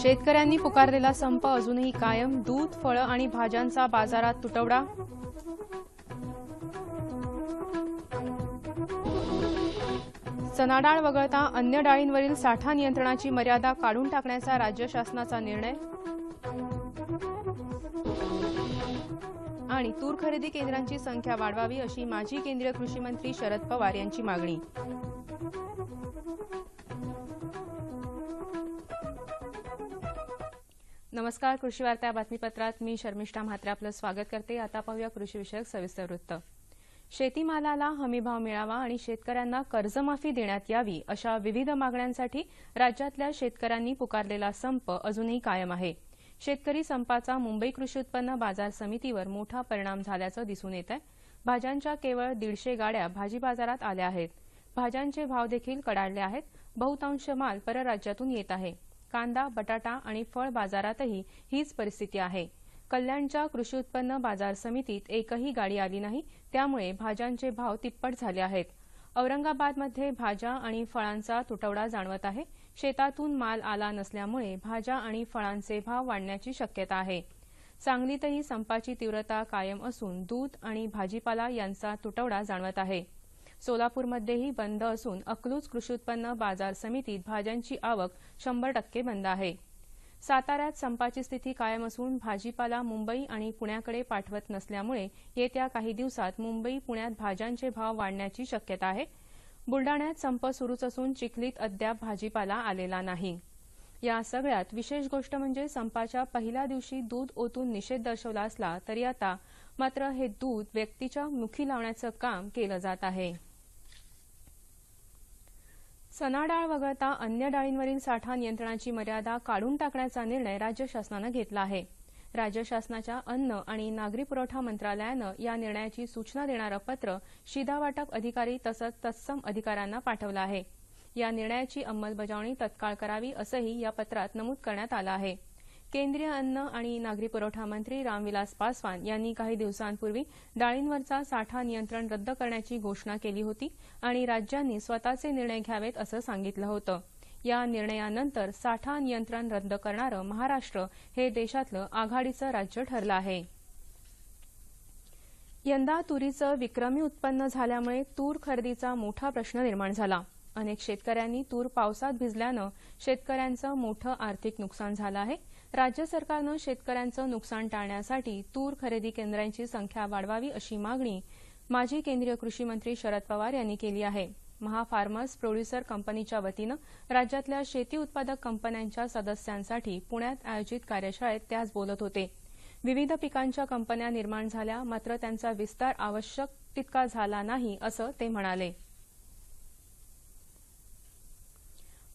शेतकऱ्यांनी पुकारलेला संप अजूनही कायम. दूध, फळं आणि भाज्यांचा बाजारात तुटवडा. चणा डाळ वगळता अन्य डाळींवरील साठा नियंत्रणाची मर्यादा काढून टाकण्याचा राज्य शासनाचा निर्णय. आणि तूर खरेदी केंद्रांची संख्या वाढवावी अशी माजी केंद्रीय कृषी मंत्री शरद पवार यांची मागणी. नमस्कार, कृषी वार्ता बातमीपत्रात मी शर्मिष्ठा म्हात्रे आपलं स्वागत करते. आता पाहूया कृषी विषयक सविस्तर वृत्त. शेतीमालाला हमीभाव मिळावा आणि शेतकऱ्यांना कर्जमाफी देण्यात यावी अशा विविध मागण्यांसाठी राज्यातल्या शेतकऱ्यांनी पुकारलेला संप अजूनही कायम आहे. शेतकरी संपाचा मुंबई कृषी उत्पन्न बाजार समितीवर मोठा परिणाम झाल्याचं दिसून येत आहे. भाज्यांच्या केवळ 150 गाड्या भाजी बाजारात आल्या आहेत. भाज्यांचे भाव देखील कडाडले आहेत. बहुतांश माल परराज्यातून येत आहे. कांदा, बटाटा आणि फळ बाजारातही हीच परिस्थिती आहे. कल्याणच्या कृषी उत्पन्न बाजार समितीत एकही गाडी आली नाही, त्यामुळे भाज्यांचे भाव तिप्पट झाले आहेत. औरंगाबादमध्ये भाज्या आणि फळांचा तुटवडा जाणवत आहे. शेतातून माल आला नसल्यामुळे भाज्या आणि फळांचे भाव वाढण्याची शक्यता आहे. सांगलीतही संपाची तीव्रता कायम असून दूध आणि भाजीपाला यांचा तुटवडा जाणवत आहे. सोलापूरमध्येही बंद असून अकलूज कृषी उत्पन्न बाजार समितीत भाज्यांची आवक 100% बंद आहे. साताऱ्यात संपाची स्थिती कायम असून भाजीपाला मुंबई आणि पुण्याकडे पाठवत नसल्यामुळे येत्या काही दिवसात मुंबई पुण्यात भाज्यांचे भाव वाढण्याची शक्यता आहे. बुलडाण्यात संप सुरूच असून चिखलीत अद्याप भाजीपाला आलेला नाही. या सगळ्यात विशेष गोष्ट म्हणजे संपाच्या पहिल्या दिवशी दूध ओतून निषेध दर्शवला असला तरी आता मात्र हे दूध व्यक्तीच्या मुखी लावण्याचं काम केलं जात आहे. चणा डाळ वगळता अन्य डाळींवरील साठा नियंत्रणाची मर्यादा काढून टाकण्याचा निर्णय राज्य शासनानं घेतला आहे. राज्य शासनाच्या अन्न आणि नागरी पुरवठा मंत्रालयानं या निर्णयाची सूचना देणारं पत्र शिधावाटप अधिकारी तसंच तत्सम अधिकाऱ्यांना पाठवलं आहे. या निर्णयाची अंमलबजावणी तत्काळ करावी असंही या पत्रात नमूद करण्यात आलं आहे. केंद्रीय अन्न आणि नागरी पुरवठा मंत्री रामविलास पासवान यांनी काही दिवसांपूर्वी डाळींवरचा साठा नियंत्रण रद्द करण्याची घोषणा केली होती आणि राज्यांनी स्वतःचे निर्णय घ्यावेत असं सांगितलं होतं. या निर्णयानंतर साठा नियंत्रण रद्द करणारं महाराष्ट्र हे देशातलं आघाडीचं राज्य ठरलं आहे. यंदा तुरीचं विक्रमी उत्पन्न झाल्यामुळे तूर खरेदीचा मोठा प्रश्न निर्माण झाला. अनेक शेतकऱ्यांनी तूर पावसात भिजल्यानं शेतकऱ्यांचं मोठं आर्थिक नुकसान झालं आहे. राज्य सरकारनं शेतकऱ्यांचं नुकसान टाळण्यासाठी तूर खरेदी केंद्रांची संख्या वाढवावी अशी मागणी माजी केंद्रीय कृषी मंत्री शरद पवार यांनी केली आहे. महाफार्मर्स प्रोड्युसर कंपनीच्या वतीनं राज्यातल्या शेती उत्पादक कंपन्यांच्या सदस्यांसाठी पुण्यात आयोजित कार्यशाळेत ते आज बोलत होते. विविध पिकांच्या कंपन्या निर्माण झाल्या, मात्र त्यांचा विस्तार आवश्यक तितका झाला नाही असं ते म्हणाले.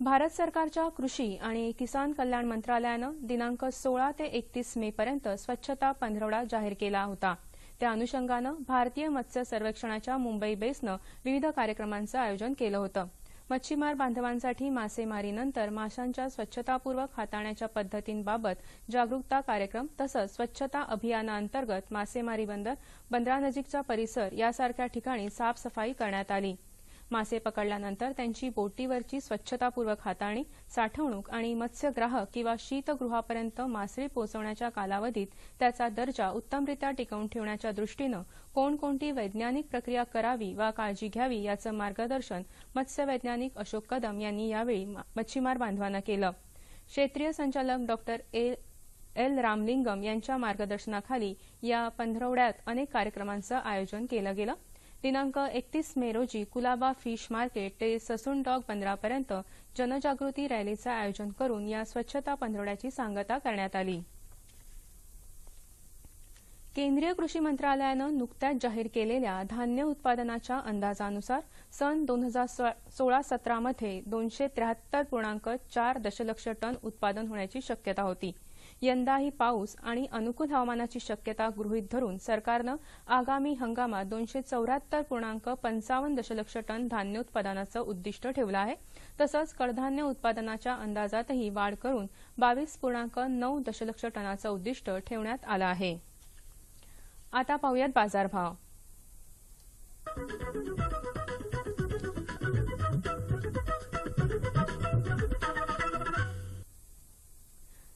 भारत सरकारच्या कृषी आणि किसान कल्याण मंत्रालयानं दिनांक 16 ते 31 मे पर्यंत स्वच्छता पंधरवडा जाहीर केला होता. त्या अनुषंगानं भारतीय मत्स्य सर्वेक्षणाच्या मुंबई बेसनं विविध कार्यक्रमांचं आयोजन केलं होतं. मच्छीमार बांधवांसाठी मासेमारीनंतर माशांच्या स्वच्छतापूर्वक हाताळण्याच्या पद्धतींबाबत जागरूकता कार्यक्रम तसंच स्वच्छता अभियानाअंतर्गत मासेमारी बंदर, बंदरानजीकचा परिसर यासारख्या ठिकाणी साफसफाई करण्यात आली. मासे पकडल्यानंतर त्यांची बोटीवरची स्वच्छतापूर्वक हाताळणी, साठवणूक आणि मत्स्यग्राहक किंवा शीतगृहापर्यंत मासळी पोहोचवण्याच्या कालावधीत त्याचा दर्जा उत्तमरित्या टिकवून ठेवण्याच्या दृष्टीनं कोणकोणती वैज्ञानिक प्रक्रिया करावी वा काळजी घ्यावी याचं मार्गदर्शन मत्स्यवैज्ञानिक अशोक कदम यांनी यावेळी मच्छीमार बांधवांना केलं. क्षेत्रीय संचालक डॉक्टर एल रामलिंगम यांच्या मार्गदर्शनाखाली या पंधरवड्यात अनेक कार्यक्रमांचं आयोजन केलं गेलं. दिनांक 31 मे रोजी कुलाबा फिश मार्केट ते ससून डॉक बंदरापर्यंत जनजागृती रॅलीचं आयोजन करून या स्वच्छता पंधरवड्याची सांगता करण्यात आली. केंद्रीय कृषी मंत्रालयानं नुकत्याच जाहीर केलेल्या धान्य उत्पादनाच्या अंदाजानुसार सन 2016-17 मध्ये 273.4 दशलक्ष टन उत्पादन होण्याची शक्यता होती। यंदाही पाऊस आणि अनुकूल हवामानाची शक्यता गृहीत धरून सरकारनं आगामी हंगामात 274.55 दशलक्ष टन धान्य उत्पादनाचं उद्दिष्ट ठेवलं आहे। तसंच कडधान्य उत्पादनाच्या अंदाजातही वाढ करून 22.9 दशलक्ष टनाचं उद्दिष्ट ठेवण्यात आलं आहे। आता पाहूयात बाजारभाव।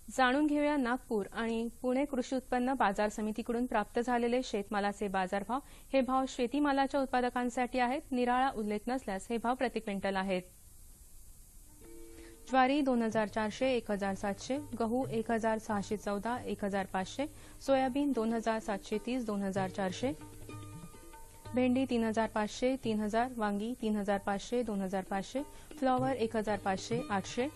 जाणून घेऊया नागपूर आणि पुणे कृषी उत्पन्न बाजार समितीकडून प्राप्त झालेले शेतमालाचे बाजारभाव। हे भाव शेतीमालाच्या उत्पादकांसाठी आहेत। निराळा उल्लेख नसल्यास हे भाव प्रति क्विंटल आहेत। ज्वारी 2400, 1700, गहू 1614, 1500, सोयाबीन 2730, 2400, भेंडी 3500, 3000, वांगी 3500, 2500, फ्लॉवर 1500, 800,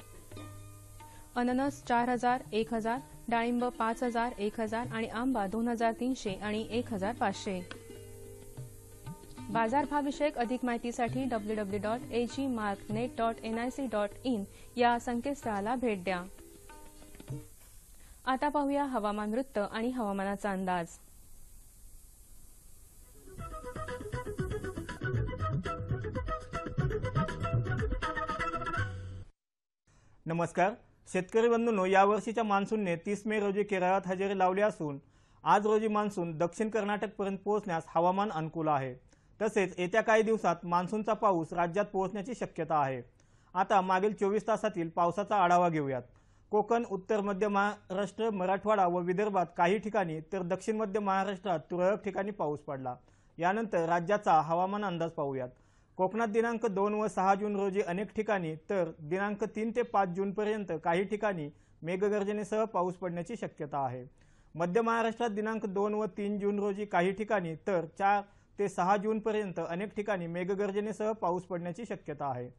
अननस 4000, 1000, डाळिंब 5000, 1000 आणि आंबा 2300 आणि 1500। बाजारभावाविषयक अधिक माहितीसाठी www.agmarknet.nic.in या संकेतस्थळाला भेट द्या। आता पाहूया हवामान वृत्त आणि हवामानाचा अंदाज। नमस्कार शेतकरी बंधूंनो, या वर्षीच्या मान्सूनने 30 मे रोजी केरळात हजेरी लावली असून आज रोजी मान्सून दक्षिण कर्नाटक पर्यंत पोहोचण्यास हवामान अनुकूल आहे। तसेच येत्या काही दिवसात मान्सूनचा पाऊस राज्यात पोहोचण्याची शक्यता आहे। आता मागील 24 तासातील पावसाचा आढावा घेऊयात। कोकण, उत्तर मध्य महाराष्ट्र, मराठवाडा व विदर्भात काही ठिकाणी तर दक्षिण मध्य महाराष्ट्रात तुरळक ठिकाणी पाऊस पडला। यानंतर राज्याचा हवामान अंदाज पाहूयात। कोकणात दिनांक 2 व 6 जून रोजी अनेक ठिकाणी तर दिनांक 3 ते 5 जून पर्यंत काही ठिकाणी मेघगर्जनेसह पाऊस पडण्याची शक्यता आहे। मध्य महाराष्ट्रात दिनांक 2 व 3 जून रोजी काही ठिकाणी तर 4 ते 6 जून पर्यंत अनेक ठिकाणी मेघगर्जनेसह पाऊस पडण्याची शक्यता आहे।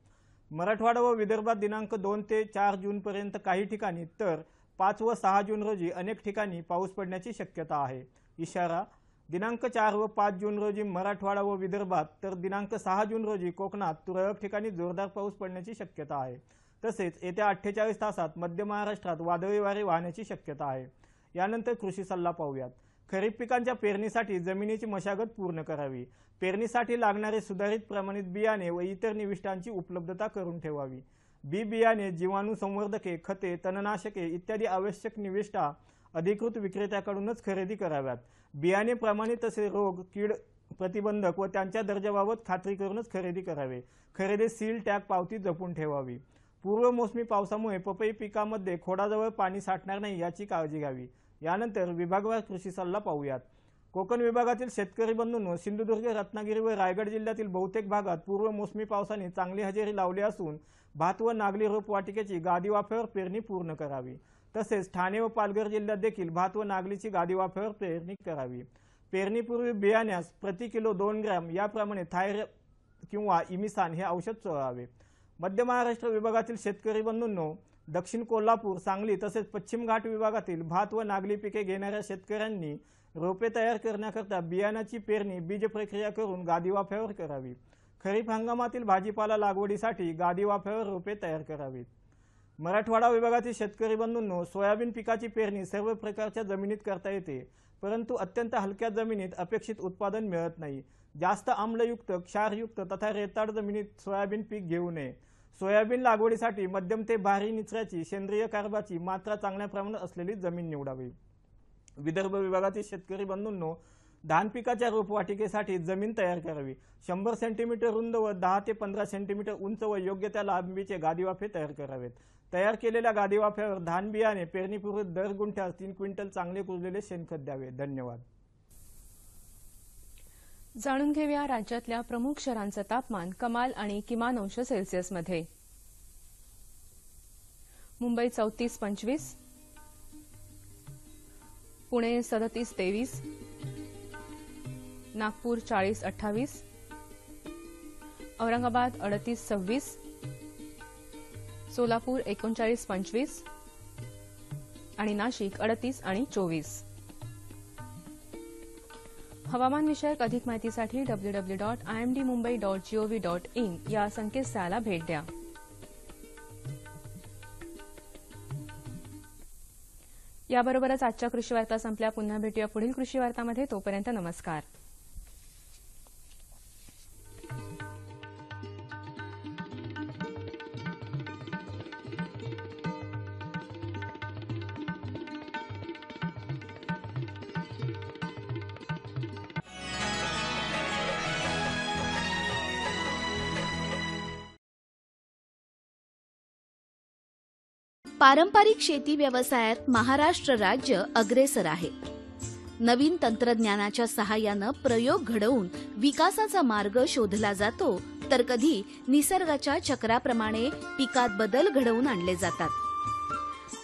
मराठवाडा व विदर्भात दिनांक 2 ते 4 जून पर्यंत काही ठिकाणी तर 5 व 6 जून रोजी अनेक ठिकाणी पाऊस पडण्याची शक्यता आहे। इशारा दिनांक 4 व 5 जून रोजी मराठवाडा व विदर्भात तर दिनांक 6 जून रोजी कोकणात तुरळक ठिकाणी जोरदार पाऊस पडण्याची शक्यता आहे। तसेच येत्या 48 तासात मध्य महाराष्ट्रात वादळी वारे वाहण्याची शक्यता आहे। यानंतर कृषी सल्ला पाहूयात। खरीप पिकांच्या पेरणीसाठी जमिनीची मशागत पूर्ण करावी। पेरणीसाठी लागणारे सुधारित प्रमाणित बियाणे व इतर निविष्ठांची उपलब्धता करून ठेवावी। बी बियाणे, जीवाणू संवर्धके, खते, तणनाशके इत्यादी आवश्यक निविष्ठा अधिकृत विक्रेत्याकडूनच खरेदी कराव्यात। बियाणे प्रमाणित तसे रोग, कीड प्रतिबंधक व त्यांच्या दर्जाबाबत खात्री करूनच खरेदी करावे। खरेदी सील टॅग पावती जपून ठेवावी। पूर्व मोसमी पावसामुळे पपई पिकामध्ये खोडाजवळ पाणी साठणार नाही याची काळजी घ्यावी। यानंतर विभागवार कृषी सल्ला पाहूयात। कोकण विभागातील शेतकरी बंधूंनो, सिंधुदुर्ग, रत्नागिरी व रायगड जिल्ह्यातील बहुतेक भागात पूर्व मोसमी पावसाने चांगली हजेरी लावली असून भात व नागली रोपवाटिकेची गादी वाफ्यावर पेरणी पूर्ण करावी। तसेच ठाणे व पालघर जिल्ह्यात देखील भात व नागलीची गादी वाफ्यावर पेरणी करावी। पेरणीपूर्वी बियाण्यास प्रति किलो 2 ग्रॅम याप्रमाणे थायर किंवा इमिसान हे औषध चोळावे। मध्य महाराष्ट्र विभागातील शेतकरी बंधूंनो, दक्षिण कोल्हापूर, सांगली तसेच पश्चिम घाट विभागातील भात व नागली पिके घेणाऱ्या शेतकऱ्यांनी रोपे तयार करण्याकरता बियाण्याची पेरणी बीज प्रक्रिया करून गादी वाफ्यावर करावी। खरीप हंगामातील भाजीपाला लागवडीसाठी गादी वाफ्यावर रोपे तयार करावीत। मराठवाडा विभागातील शेतकरी बंधूंनो, सोयाबीन पिकाची पेरणी सर्व प्रकारच्या जमिनीत करता येते, परंतु अत्यंत हलक्या जमिनीत अपेक्षित उत्पादन मिळत नाही। जास्त आम्लयुक्त, क्षारयुक्त तथा रेताड जमिनीत सोयाबीन पीक घेऊ नये। सोयाबीन लागवडीसाठी मध्यम ते भारी निचऱ्याची सेंद्रिय कार्बाची मात्रा चांगल्या प्रमाणात असलेली जमीन निवडावी। विदर्भ विभागातील शेतकरी बंधूंनो, धान पिकाच्या रोपवाटिकेसाठी जमीन तयार करावी। 100 सेंटीमीटर रुंद व 10 ते 15 सेंटीमीटर उंच व योग्य त्या लांबीचे गादीवाफे तयार करावेत। तयार केलेल्या गादीवाफ्यावर धान बियाणे पेरणीपूर्वी दर गुंठ्यास 3 क्विंटल चांगले कुजलेले शेणखत द्यावे। धन्यवाद। जाणून घेऊया राज्यातल्या प्रमुख शहरांचं तापमान कमाल आणि किमान अंश सेल्सिअसमध्ये। मुंबई 34-25, पुणे 37-23, नागपूर 40-28, औरंगाबाद 38-26, सोलापूर 39-25 आणि नाशिक 38 आणि 24। हवामानविषयक अधिक माहितीसाठी www.imdmumbai.gov.in या संकेतस्थळाला भेट द्या. याबरोबरच आजच्या कृषी वार्ता संपल्या. पुन्हा भेटूया पुढील कृषी वार्तामध्ये. तोपर्यंत नमस्कार. पारंपरिक शेती व्यवसायात महाराष्ट्र राज्य अग्रेसर आहे. नवीन तंत्रज्ञानाच्या सहाय्यानं प्रयोग घडवून विकासाचा मार्ग शोधला जातो, तर कधी निसर्गाच्या चक्राप्रमाणे पिकात बदल घडवून आणले जातात.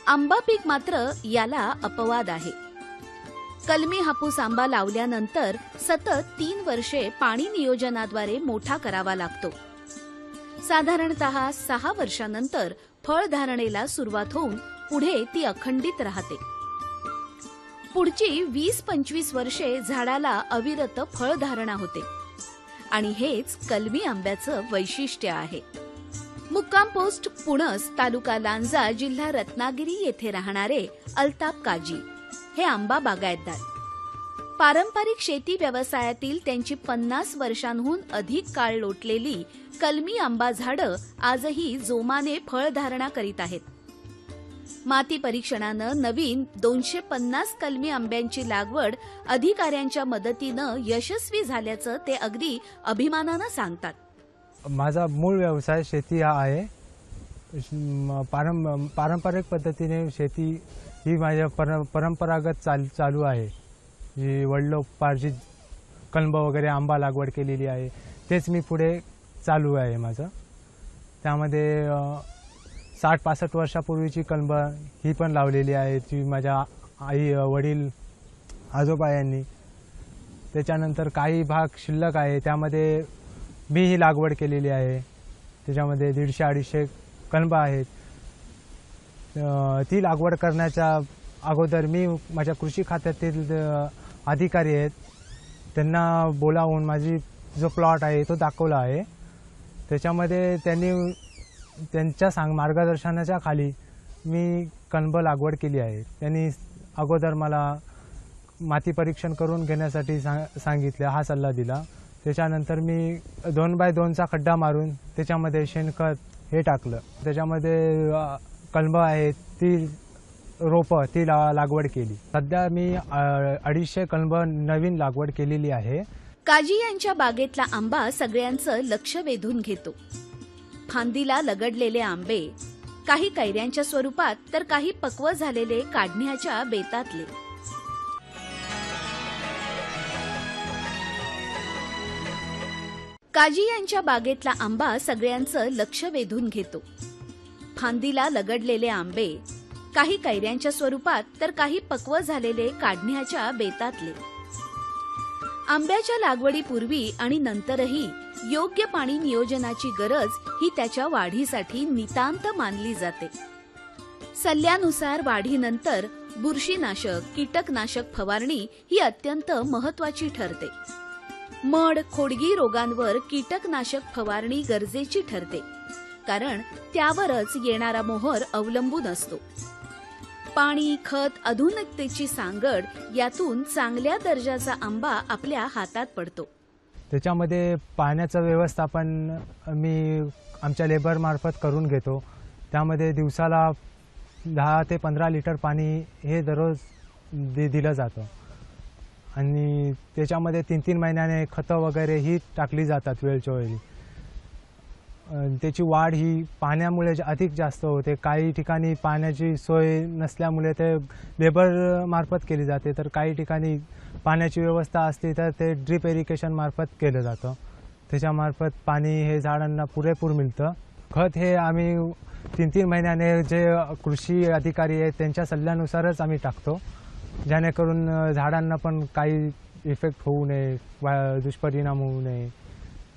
आंबा पीक मात्र याला अपवाद आहे. कलमी हापूस आंबा लावल्यानंतर सतत 3 वर्षे पाणी नियोजनाद्वारे मोठा करावा लागतो. साधारणतः 6 वर्षांनंतर फळधारणेला सुरुवात होऊन पुढे ती अखंडित राहते. पुढची 20-25 वर्षे झाडाला अविरत फळधारणा होते आणि हेच कलमी आंब्याचं वैशिष्ट्य आहे. मुक्काम पोस्ट पुणस, तालुका लांजा, जिल्हा रत्नागिरी येथे राहणारे अल्ताफ काजी हे आंबा बागायतदार. पारंपरिक शेती व्यवसायातील त्यांची 50 वर्षांहून अधिक काळ लोटलेली कलमी आंबा झाडं आजही जोमाने फळधारणा करीत आहेत. माती परीक्षणानं नवीन 250 कलमी आंब्यांची लागवड अधिकाऱ्यांच्या मदतीनं यशस्वी झाल्याचं ते अगदी अभिमानानं सांगतात. माझा मूळ व्यवसाय शेती हा आहे. पारंपरिक पद्धतीने शेती ही माझ्या परंपरागत चालू आहे. जी वडिलोपार्जित कलम वगैरे आंबा लागवड केलेली आहे, तेच मी पुढे चालू आहे माझं. त्यामध्ये 60-65 वर्षापूर्वीची कलम ही पण लावलेली आहे, जी माझ्या आई वडील आजोबा यांनी. त्याच्यानंतर काही भाग शिल्लक आहे, त्यामध्ये मी ही लागवड केलेली आहे. त्याच्यामध्ये 150-250 कलम आहेत. ती लागवड करण्याच्या अगोदर मी माझ्या कृषी खात्यातील अधिकारी आहेत त्यांना बोलावून माझी जो प्लॉट आहे तो दाखवला आहे. त्याच्यामध्ये त्यांच्या मार्गदर्शनाच्या खाली मी कलम लागवड केली आहे. त्यांनी अगोदर मला माती परीक्षण करून घेण्यासाठी सांगितले, हा सल्ला दिला. त्याच्यानंतर मी 2x2चा खड्डा मारून त्याच्यामध्ये शेणखत हे टाकलं. त्याच्यामध्ये कलम आहे ती रोपं ती लागवड केली. सध्या मी 250 कलम नवीन लागवड केलेली आहे. काजी यांच्या बागेतला आंबा सगळ्यांचं लक्ष वेधून घेतो. फांदीला लगडलेले आंबे, काही कैऱ्यांच्या स्वरूपात तर काही पक्व झालेले काढण्याच्या बेतातले. काजी यांच्या बागेतला आंबा सगळ्यांचं लक्ष वेधून घेतो. फांदीला लगडलेले आंबे, काही कैऱ्यांच्या स्वरूपात तर काही पक्व झालेले काढण्याच्या बेतातले. आंब्याच्या लागवडीपूर्वी आणि नंतरही योग्य पाणी नियोजनाची गरज ही त्याच्या वाढीसाठी नितांत मानली जाते. सल्ल्यानुसार वाढीनंतर बुरशीनाशक, कीटकनाशक फवारणी ही अत्यंत महत्वाची ठरते. मड, खोडगी रोगांवर कीटकनाशक फवारणी गरजेची ठरते, कारण त्यावरच येणारा मोहर अवलंबून असतो. पाणी, खत, आधुनिकतेची सांगड यातून चांगल्या दर्जाचा आंबा आपल्या हातात पडतो. त्याच्यामध्ये पाण्याचं व्यवस्थापन मी आमच्या लेबर मार्फत करून घेतो. त्यामध्ये दिवसाला 10 ते 15 लिटर पाणी हे दररोज दिलं जातं आणि त्याच्यामध्ये 3-3 महिन्याने खतं वगैरे ही टाकली जातात वेळच्या वेळी. त्याची वाढ ही पाण्यामुळे अधिक जास्त होते. काही ठिकाणी पाण्याची सोय नसल्यामुळे ते लेबर मार्फत केली जाते, तर काही ठिकाणी पाण्याची व्यवस्था असते तर ते ड्रिप इरिगेशन मार्फत केलं जातं. त्याच्यामार्फत पाणी हे झाडांना पुरेपूर मिळतं. खत हे आम्ही 3-3 महिन्याने जे कृषी अधिकारी आहेत त्यांच्या सल्ल्यानुसारच आम्ही टाकतो, जेणेकरून झाडांना पण काही इफेक्ट होऊ नये, दुष्परिणाम होऊ नये.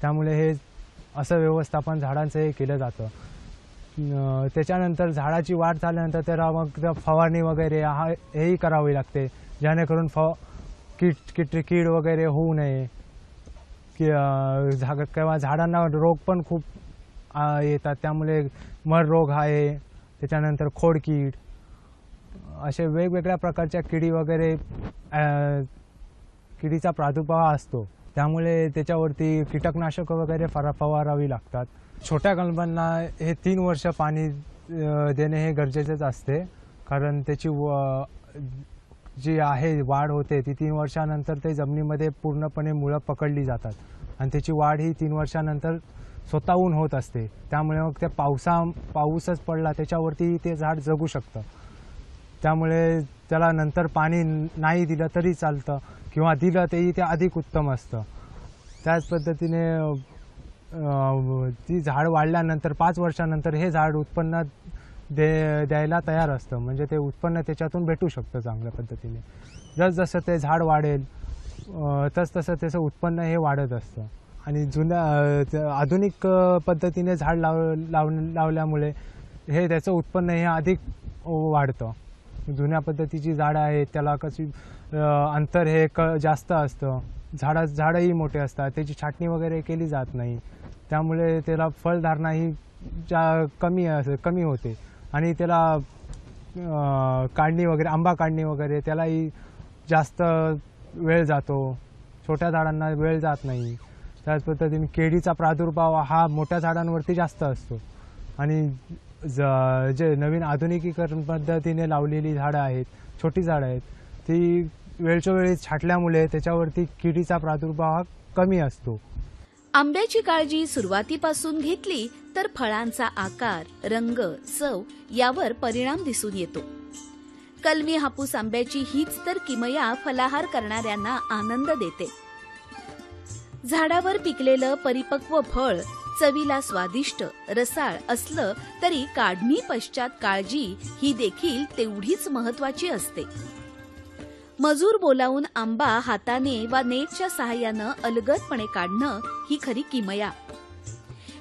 त्यामुळे हे असं व्यवस्थापन झाडांचं हे केलं जातं. त्याच्यानंतर झाडाची वाढ झाल्यानंतर त्याला मग फवारणी वगैरे हेही करावी लागते, जेणेकरून कीड वगैरे होऊ नये किंवा झाडांना रोग पण खूप येतात, त्यामुळे मर रोग आहे, त्याच्यानंतर खोडकीड, असे वेगवेगळ्या प्रकारच्या किडी वगैरे किडीचा प्रादुर्भाव असतो, त्यामुळे त्याच्यावरती कीटकनाशक वगैरे फवारावी लागतात. छोट्या कलमांना हे 3 वर्ष पाणी देणे हे गरजेचेच असते, कारण त्याची जी आहे वाढ होते ती 3 वर्षानंतर ते जमिनीमध्ये पूर्णपणे मुळं पकडली जातात आणि त्याची वाढ ही 3 वर्षानंतर स्वतःहून होत असते. त्यामुळे मग ते पाऊसच पडला त्याच्यावरती ते झाड जगू शकतं. त्यामुळे त्याला नंतर पाणी नाही दिलं तरी चालतं किंवा दिलं तेही ते अधिक उत्तम असतं. त्याच पद्धतीने ती झाड वाढल्यानंतर 5 वर्षानंतर हे झाड उत्पन्न द्यायला तयार असतं, म्हणजे ते उत्पन्न त्याच्यातून भेटू शकतं चांगल्या पद्धतीने. जसजसं ते झाड वाढेल तसतसं त्याचं उत्पन्न हे वाढत असतं. आणि आधुनिक पद्धतीने झाड लावल्यामुळे हे त्याचं उत्पन्न हे अधिक वाढतं. जुन्या पद्धतीची झाडं आहेत त्याला कशी अंतर हे जास्त असतं, झाडंही मोठे असतात, त्याची छाटणी वगैरे केली जात नाही, त्यामुळे त्याला फळधारणा ही कमी होते आणि त्याला आंबा काढणी वगैरे त्यालाही जास्त वेळ जातो, छोट्या झाडांना वेळ जात नाही. त्याच पद्धतीने केळीचा प्रादुर्भाव हा मोठ्या झाडांवरती जास्त असतो आणि जे नवीन आधुनिकीकरण पद्धतीने लावलेली झाडं आहेत, छोटी झाडं आहेत, ती वेळच्या वेळी छाटल्यामुळे त्याच्यावरती किडीचा प्रादुर्भाव हा कमी असतो. आंब्याची काळजी सुरुवातीपासून घेतली तर फळांचा आकार, रंग, चव यावर परिणाम दिसून येतो. कलमी हापूस आंब्याची हीच तर किमया फलाहार करणाऱ्यांना आनंद देते. झाडावर पिकलेलं परिपक्व फळ चवीला स्वादिष्ट, रसाळ असलं तरी काढणी पश्चात काळजी ही देखील तेवढीच महत्वाची असते. मजूर बोलावून आंबा हाताने वा नेटच्या सहाय्यानं अलगदपणे काढणं ही खरी किमया.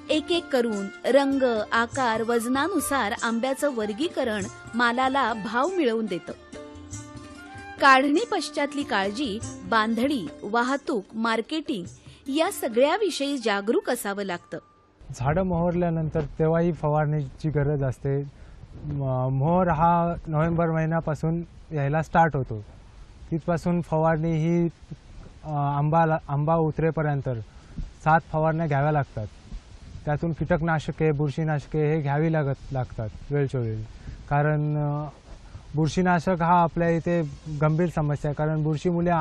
एक एक करून रंग, आकार, वजनानुसार आंब्याचं वर्गीकरण मालाला भाव मिळवून देतं. काढणी पश्चातली काळजी, बांधणी, वाहतूक, मार्केटिंग या सगळ्याविषयी जागरूक असावं लागतं. झाडं मोहरल्यानंतर तेव्हाही फवारणीची गरज असते. मोहर हा नोव्हेंबर महिन्यापासून यायला स्टार्ट होतो. तिथपासून फवारणी ही आंबा उतरेपर्यंत 7 फवारण्या घ्याव्या लागतात. त्यातून कीटकनाशके, बुरशीनाशके हे घ्यावी लागतात वेळच्या वेळी, कारण बुरशीनाशक हा आपल्या इथे गंभीर समस्या आहे, कारण बुरशीमुळे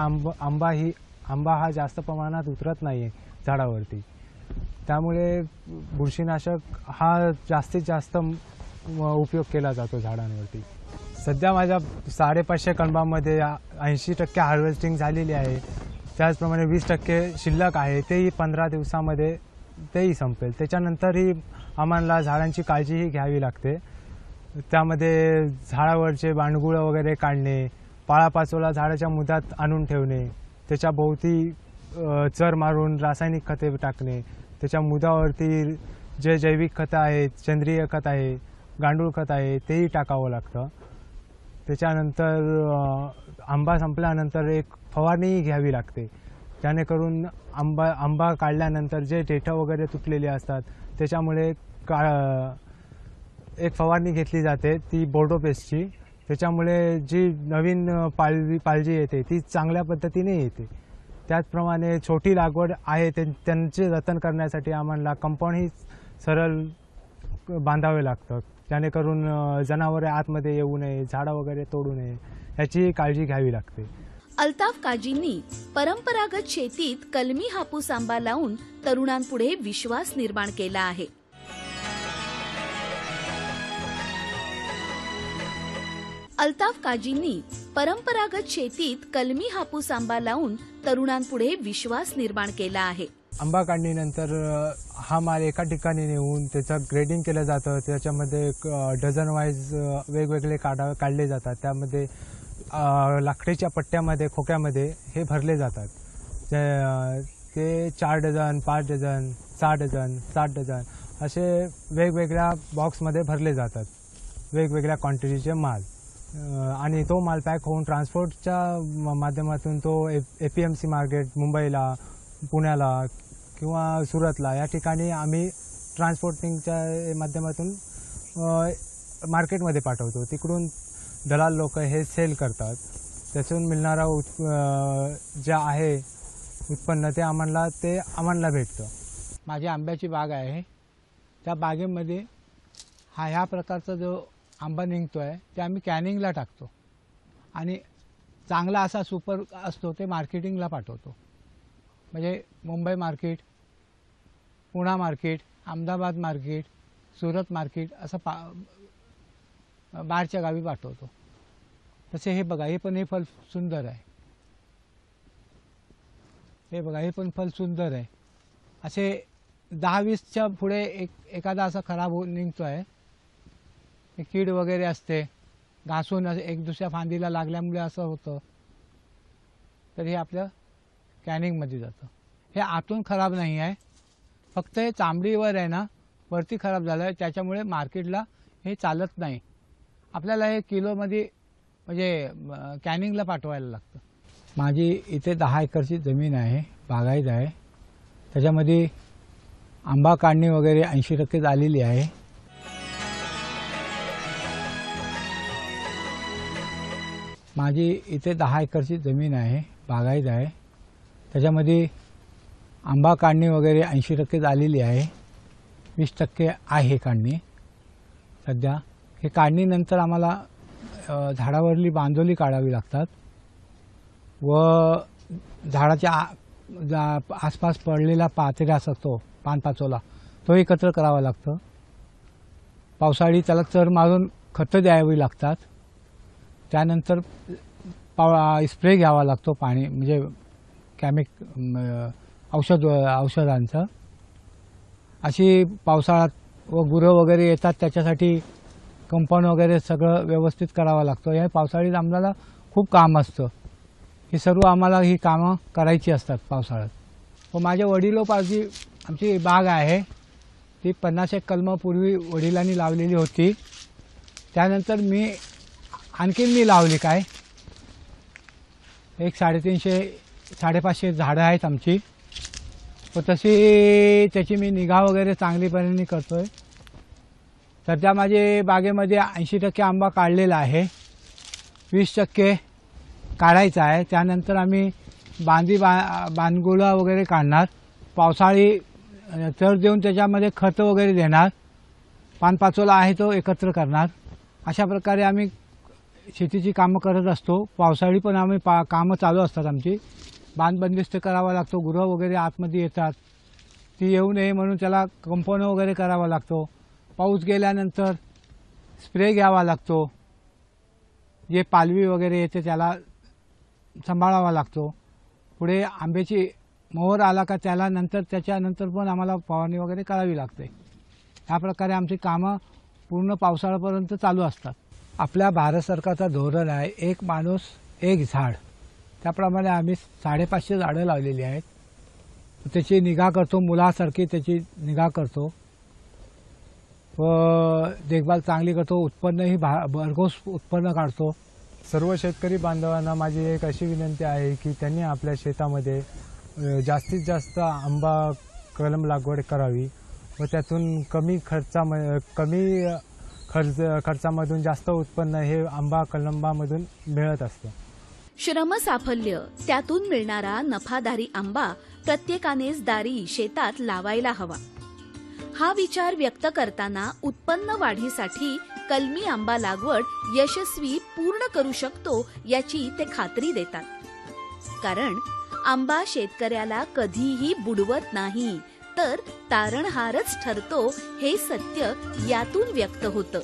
आंबा हा जास्त प्रमाणात उतरत नाही झाडावरती. त्यामुळे बुरशीनाशक हा जास्तीत जास्त उपयोग केला जातो झाडांवरती. सध्या माझ्या 550 कलमांमध्ये 80% हार्वेस्टिंग झालेली आहे. त्याचप्रमाणे 20% शिल्लक आहे, तेही 15 दिवसामध्ये तेही संपेल. त्याच्यानंतरही आम्हाला झाडांची काळजीही घ्यावी लागते. त्यामध्ये झाडावरचे बांडगुळं वगैरे काढणे, पाळापाचोळा झाडाच्या मुदात आणून ठेवणे, त्याच्या भोवती चर मारून रासायनिक खते टाकणे, त्याच्या मुदावरती जे जैविक खतं आहेत, सेंद्रिय खत आहे, गांडूळ खत आहे, तेही टाकावं लागतं. त्याच्यानंतर आंबा संपल्यानंतर एक फवारणीही घ्यावी लागते, जेणेकरून आंबा काढल्यानंतर जे देठं वगैरे तुटलेली असतात त्याच्यामुळे एक फवारणी घेतली जाते, ती बोर्डो पेस्टची. त्याच्यामुळे जी नवीन पालजी येते ती चांगल्या पद्धतीने येते. त्याचप्रमाणे छोटी लागवड आहे त्यांचे जतन करण्यासाठी आम्हाला कंपाऊंडही सरळ बांधावे लागतं, जेणेकरून जनावरे आतमध्ये येऊ नये, झाडं वगैरे तोडू नये, याची काळजी घ्यावी लागते. अल्ताफ काजींनी परंपरागत शेतीत कलमी हापूस आंबा लावून तरुणांपुढे विश्वास निर्माण केला आहे. अल्ताफ काजींनी परंपरागत शेतीत कलमी हापूस आंबा लावून तरुणांपुढे विश्वास निर्माण केला आहे. आंबा काढणीनंतर हा माल एका ठिकाणी नेऊन त्याचं ग्रेडिंग केलं जातं. त्याच्यामध्ये डझन वाईज वेगवेगळे काढले जातात. त्यामध्ये लाकडीच्या पट्ट्यामध्ये, खोक्यामध्ये हे भरले जातात. ते 4 डझन, 5 डझन, 6 डझन, 7 डझन असे वेगवेगळ्या बॉक्समध्ये भरले जातात, वेगवेगळ्या क्वांटिटीचे माल. आणि तो माल पॅक होऊन ट्रान्सपोर्टच्या माध्यमातून तो APMC मार्केट मुंबईला, पुण्याला किंवा सुरतला या ठिकाणी आम्ही ट्रान्सपोर्टिंगच्या माध्यमातून मार्केटमध्ये पाठवतो. तिकडून दलाल लोक हे सेल करतात. त्यातून मिळणारा जे आहे उत्पन्न ते आम्हाला भेटतं. माझी आंब्याची बाग आहे. त्या बागेमध्ये ह्या प्रकारचा जो आंबा निघतो आहे ते आम्ही कॅनिंगला टाकतो आणि चांगला असा सुपर असतो ते मार्केटिंगला पाठवतो. म्हणजे Mumbai market, Poona market, Ahmedabad market, Surat market असं बाहेरच्या गावी पाठवतो. तसे हे बघा, हे फल सुंदर आहे. हे बघा, हे पण फल सुंदर आहे. असे 10-20च्या पुढे एखादा असा खराब निघतो आहे. कीड वगैरे असते, घासून एक दुसऱ्या फांदीला लागल्यामुळे असं होतं. तर हे आपलं कॅनिंगमध्ये जातं. हे आतून खराब नाही आहे, फक्त हे चांबडीवर आहे ना, वरती खराब झालं आहे. त्याच्यामुळे मार्केटला हे चालत नाही. आपल्याला हे किलोमध्ये म्हणजे कॅनिंगला पाठवायला लागतं. माझी इथे 10 एकरची जमीन आहे, बागायत आहे. त्याच्यामध्ये आंबा काढणी वगैरे 80% झालेली आहे. माझी इथे 10 एकरची जमीन आहे, बागायत आहे. त्याच्यामध्ये आंबा काढणी वगैरे 80% झालेली आहे. 20% आहे काढणी सध्या. हे काढणीनंतर आम्हाला झाडावरली बांधोली काढावी लागतात व झाडाच्या आसपास पडलेला पातेरा असतो, पानपाचोला, तो एकत्र करावा लागतो. पावसाळी त्याला चर मारून खतं द्यावी लागतात. त्यानंतर स्प्रे घ्यावा लागतो, पाणी म्हणजे औषधांचं. अशी पावसाळ्यात व गुरं वगैरे येतात, त्याच्यासाठी कंपाऊंड वगैरे सगळं व्यवस्थित करावं लागतं. या पावसाळीत आम्हाला खूप काम असतं. ही सर्व आम्हाला ही कामं करायची असतात पावसाळ्यात. व माझ्या वडिलोपार्जी आमची बाग आहे, ती 50 कलमं पूर्वी वडिलांनी लावलेली होती. त्यानंतर आणखीन मी लावली काय, एक 350-500 झाडं आहेत आमची. व तशी त्याची मी निगा वगैरे चांगलीपणे करतोय. सध्या माझे बागेमध्ये 80% आंबा काढलेला आहे, 20% काढायचा आहे. त्यानंतर आम्ही बांधगुळा वगैरे काढणार, पावसाळी चर देऊन त्याच्यामध्ये खतं वगैरे देणार, पानपाचोला आहे तो एकत्र करणार. अशा प्रकारे आम्ही शेतीची कामं करत असतो. पावसाळी पण आम्ही कामं चालू असतात आमची. बांध बंदिस्त करावा लागतो, गुरं वगैरे आतमध्ये येतात, ती येऊ नये म्हणून त्याला कंपाऊंड वगैरे करावा लागतो. पाऊस गेल्यानंतर स्प्रे घ्यावा लागतो. जे पालवी वगैरे येते त्याला सांभाळावा लागतो. पुढे आंब्याची मोहर आला का त्याच्यानंतर पण आम्हाला फवारणी वगैरे करावी लागते. ह्या प्रकारे आमची कामं पूर्ण पावसाळ्यापर्यंत चालू असतात. आपल्या भारत सरकारचा धोरण आहे, एक माणूस एक झाड. त्याप्रमाणे आम्ही 550 झाडं लावलेली आहेत. त्याची निगा करतो, मुलासारखी त्याची निगा करतो व देखभाल चांगली करतो. उत्पन्नही भरघोस उत्पन्न काढतो. सर्व शेतकरी बांधवांना माझी एक अशी विनंती आहे की त्यांनी आपल्या शेतामध्ये जास्तीत जास्त आंबा कलम लागवड करावी व त्यातून कमी खर्चामधून जास्त उत्पन्न हे आंबा कलमामधून मिळत असतं. श्रमसाफल्य, त्यातून मिळणारा नफादारी आंबा प्रत्येकानेच दारी शेतात लावायला हवा. हा विचार व्यक्त करताना उत्पन्न वाढीसाठी कलमी आंबा लागवड यशस्वी पूर्ण करू शकतो याची ते खात्री देतात. कारण आंबा शेतकऱ्याला कधीही बुडवत नाही, तर तारणहारच ठरतो हे सत्य यातून व्यक्त होतं.